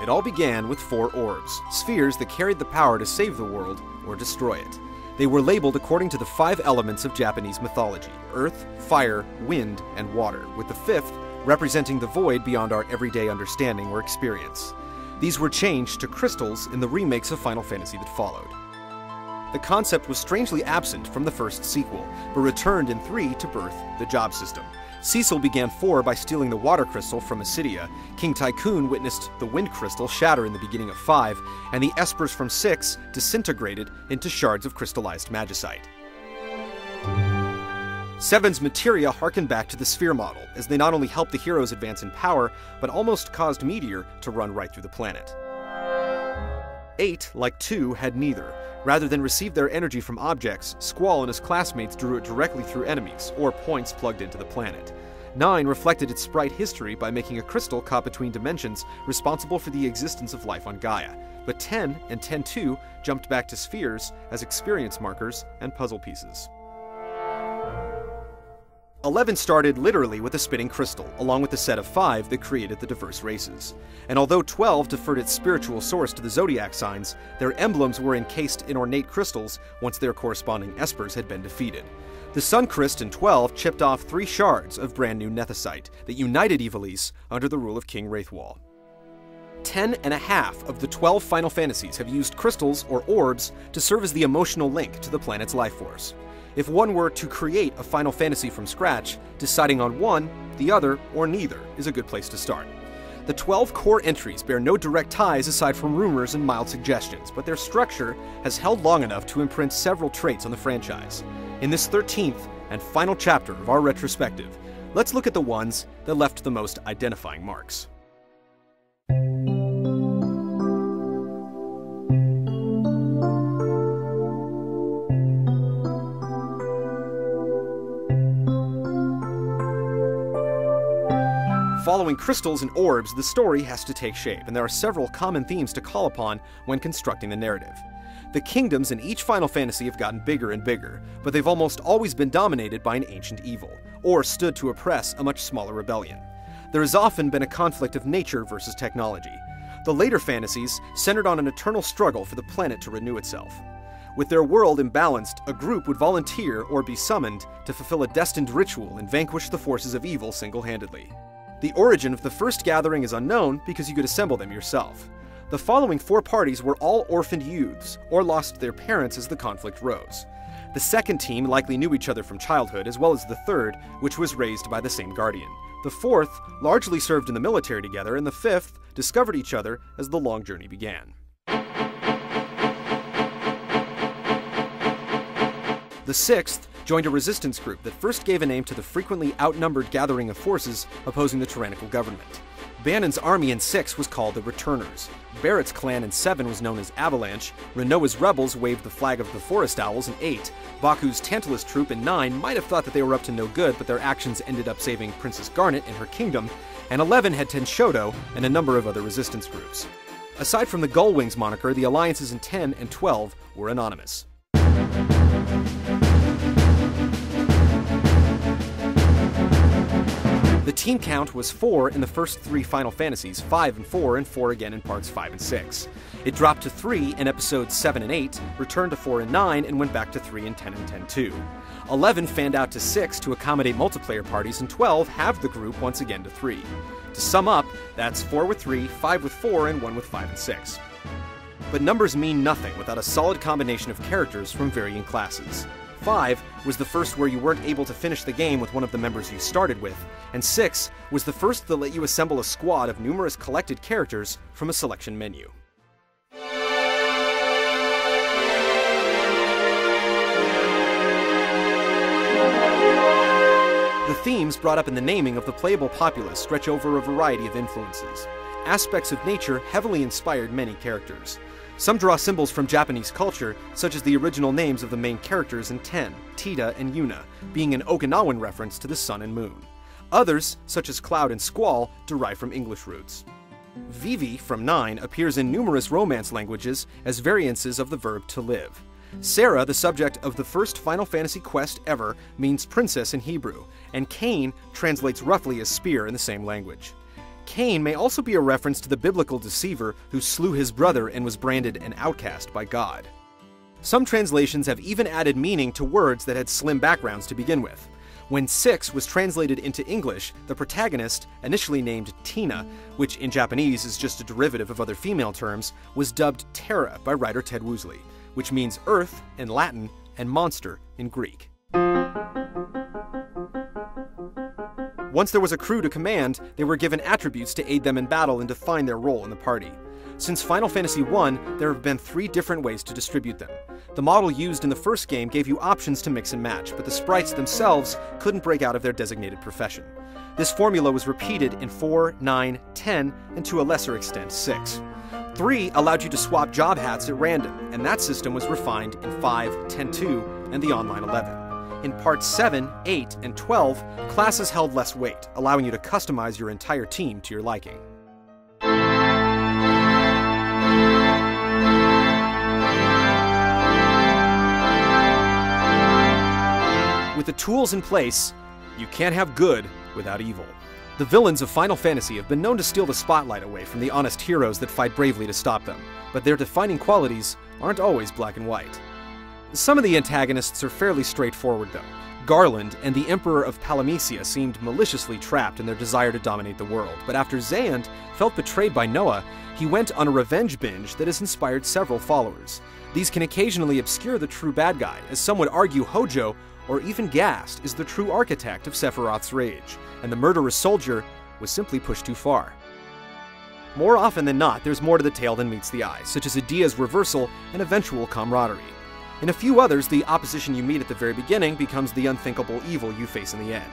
It all began with 4 orbs, spheres that carried the power to save the world or destroy it. They were labeled according to the 5 elements of Japanese mythology: earth, fire, wind, and water, with the 5th representing the void beyond our everyday understanding or experience. These were changed to crystals in the remakes of Final Fantasy that followed. The concept was strangely absent from the first sequel, but returned in 3 to birth the job system. Cecil began 4 by stealing the water crystal from Acidia, King Tycoon witnessed the wind crystal shatter in the beginning of 5, and the espers from 6 disintegrated into shards of crystallized magicite. 7's materia harken back to the sphere model, as they not only helped the heroes advance in power, but almost caused Meteor to run right through the planet. 8, like 2, had neither. Rather than receive their energy from objects, Squall and his classmates drew it directly through enemies, or points plugged into the planet. 9 reflected its sprite history by making a crystal caught between dimensions responsible for the existence of life on Gaia, but 10 and 10-2 jumped back to spheres as experience markers and puzzle pieces. 11 started literally with a spinning crystal, along with the set of 5 that created the diverse races. And although 12 deferred its spiritual source to the zodiac signs, their emblems were encased in ornate crystals once their corresponding espers had been defeated. The Sun Christ in 12 chipped off 3 shards of brand new nethicite that united Ivalice under the rule of King Wraithwall. 10 and a half of the 12 Final Fantasies have used crystals or orbs to serve as the emotional link to the planet's life force. If one were to create a Final Fantasy from scratch, deciding on one, the other, or neither is a good place to start. The 12 core entries bear no direct ties aside from rumors and mild suggestions, but their structure has held long enough to imprint several traits on the franchise. In this 13th and final chapter of our retrospective, let's look at the ones that left the most identifying marks. Following crystals and orbs, the story has to take shape, and there are several common themes to call upon when constructing the narrative. The kingdoms in each Final Fantasy have gotten bigger and bigger, but they've almost always been dominated by an ancient evil, or stood to oppress a much smaller rebellion. There has often been a conflict of nature versus technology. The later fantasies centered on an eternal struggle for the planet to renew itself. With their world imbalanced, a group would volunteer or be summoned to fulfill a destined ritual and vanquish the forces of evil single-handedly. The origin of the first gathering is unknown because you could assemble them yourself. The following 4 parties were all orphaned youths, or lost their parents as the conflict rose. The second team likely knew each other from childhood, as well as the third, which was raised by the same guardian. The fourth largely served in the military together, and the fifth discovered each other as the long journey began. The sixth joined a resistance group that first gave a name to the frequently outnumbered gathering of forces opposing the tyrannical government. Banon's army in 6 was called the Returners. Barrett's clan in 7 was known as Avalanche. Renoa's rebels waved the flag of the Forest Owls in 8. Baku's Tantalus troop in 9 might have thought that they were up to no good, but their actions ended up saving Princess Garnet and her kingdom. And 11 had Tenshodo and a number of other resistance groups. Aside from the Gullwings moniker, the alliances in 10 and 12 were anonymous. The team count was 4 in the first 3 Final Fantasies, 5 and 4, and 4 again in parts 5 and 6. It dropped to 3 in episodes 7 and 8, returned to 4 and 9, and went back to 3 and 10 and 10-2. 11 fanned out to 6 to accommodate multiplayer parties, and 12 halved the group once again to 3. To sum up, that's 4 with 3, 5 with 4, and 1 with 5 and 6. But numbers mean nothing without a solid combination of characters from varying classes. 5 was the first where you weren't able to finish the game with one of the members you started with, and 6 was the first that let you assemble a squad of numerous collected characters from a selection menu. The themes brought up in the naming of the playable populace stretch over a variety of influences. Aspects of nature heavily inspired many characters. Some draw symbols from Japanese culture, such as the original names of the main characters in 10, Tita and Yuna, being an Okinawan reference to the sun and moon. Others, such as Cloud and Squall, derive from English roots. Vivi, from 9, appears in numerous Romance languages as variances of the verb to live. Sarah, the subject of the first Final Fantasy quest ever, means princess in Hebrew, and Cain translates roughly as spear in the same language. Cain may also be a reference to the biblical deceiver who slew his brother and was branded an outcast by God. Some translations have even added meaning to words that had slim backgrounds to begin with. When 6 was translated into English, the protagonist, initially named Tina, which in Japanese is just a derivative of other female terms, was dubbed Terra by writer Ted Woosley, which means earth in Latin and monster in Greek. Once there was a crew to command, they were given attributes to aid them in battle and define their role in the party. Since Final Fantasy I, there have been 3 different ways to distribute them. The model used in the first game gave you options to mix and match, but the sprites themselves couldn't break out of their designated profession. This formula was repeated in 4, 9, 10, and to a lesser extent 6. 3 allowed you to swap job hats at random, and that system was refined in 5, 10.2, and the Online 11. In Parts 7, 8, and 12, classes held less weight, allowing you to customize your entire team to your liking. With the tools in place, you can't have good without evil. The villains of Final Fantasy have been known to steal the spotlight away from the honest heroes that fight bravely to stop them, but their defining qualities aren't always black and white. Some of the antagonists are fairly straightforward, though. Garland and the Emperor of Palamecia seemed maliciously trapped in their desire to dominate the world, but after Zayand felt betrayed by Noah, he went on a revenge binge that has inspired several followers. These can occasionally obscure the true bad guy, as some would argue Hojo, or even Gast, is the true architect of Sephiroth's rage, and the murderous soldier was simply pushed too far. More often than not, there's more to the tale than meets the eye, such as Adia's reversal and eventual camaraderie. In a few others, the opposition you meet at the very beginning becomes the unthinkable evil you face in the end.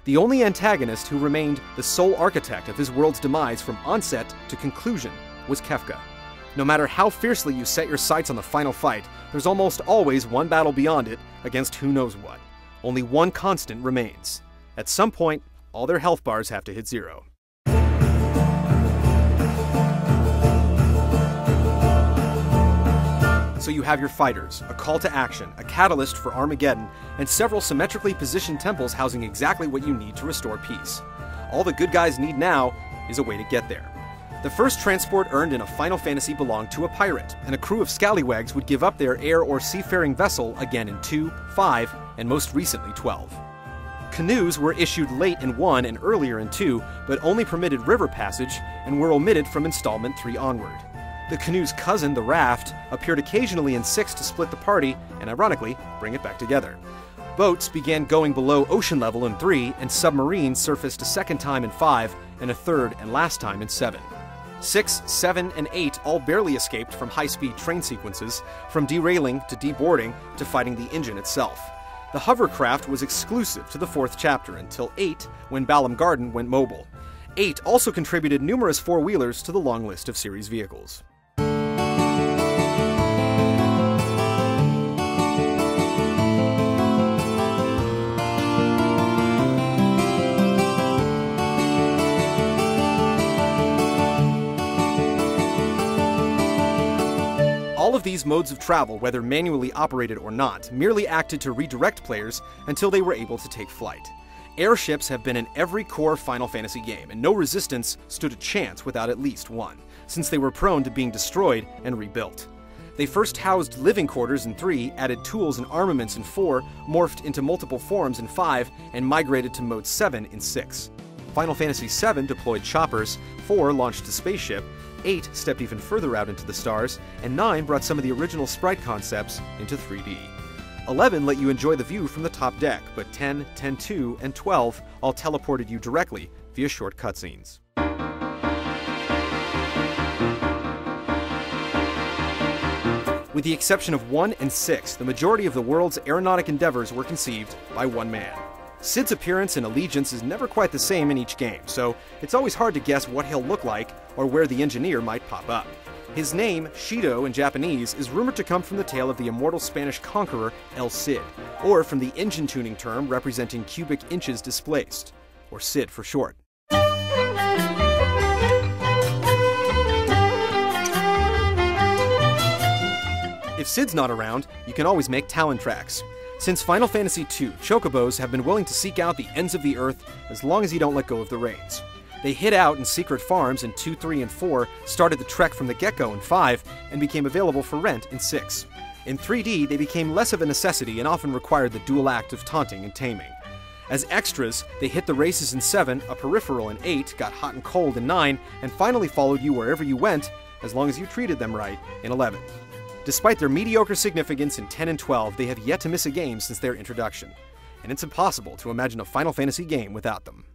The only antagonist who remained the sole architect of his world's demise from onset to conclusion was Kefka. No matter how fiercely you set your sights on the final fight, there's almost always one battle beyond it against who knows what. Only one constant remains. At some point, all their health bars have to hit 0. So you have your fighters, a call to action, a catalyst for Armageddon, and several symmetrically positioned temples housing exactly what you need to restore peace. All the good guys need now is a way to get there. The first transport earned in a Final Fantasy belonged to a pirate, and a crew of scallywags would give up their air or seafaring vessel again in 2, 5, and most recently 12. Canoes were issued late in 1 and earlier in 2, but only permitted river passage and were omitted from installment 3 onward. The canoe's cousin, the raft, appeared occasionally in 6 to split the party and, ironically, bring it back together. Boats began going below ocean level in 3, and submarines surfaced a second time in 5, and a third and last time in 7. 6, 7, and 8 all barely escaped from high-speed train sequences, from derailing to deboarding to fighting the engine itself. The hovercraft was exclusive to the 4th chapter until 8, when Balam Garden went mobile. 8 also contributed numerous four-wheelers to the long list of series vehicles. All of these modes of travel, whether manually operated or not, merely acted to redirect players until they were able to take flight. Airships have been in every core Final Fantasy game, and no resistance stood a chance without at least one, since they were prone to being destroyed and rebuilt. They first housed living quarters in 3, added tools and armaments in 4, morphed into multiple forms in 5, and migrated to Mode 7 in 6. Final Fantasy VII deployed choppers, 4 launched a spaceship, 8 stepped even further out into the stars, and 9 brought some of the original sprite concepts into 3D. 11 let you enjoy the view from the top deck, but 10, 10.2, and 12 all teleported you directly via short cutscenes. With the exception of 1 and 6, the majority of the world's aeronautic endeavors were conceived by one man. Cid's appearance and allegiance is never quite the same in each game, so it's always hard to guess what he'll look like or where the engineer might pop up. His name, Shido in Japanese, is rumored to come from the tale of the immortal Spanish conqueror El Cid, or from the engine tuning term representing cubic inches displaced, or CID for short. If Cid's not around, you can always make Talon tracks. Since Final Fantasy II, chocobos have been willing to seek out the ends of the earth as long as you don't let go of the reins. They hid out in secret farms in 2, 3, and 4, started the trek from the get-go in 5, and became available for rent in 6. In 3D, they became less of a necessity and often required the dual act of taunting and taming. As extras, they hit the races in 7, a peripheral in 8, got hot and cold in 9, and finally followed you wherever you went, as long as you treated them right, in 11. Despite their mediocre significance in 10 and 12, they have yet to miss a game since their introduction, and it's impossible to imagine a Final Fantasy game without them.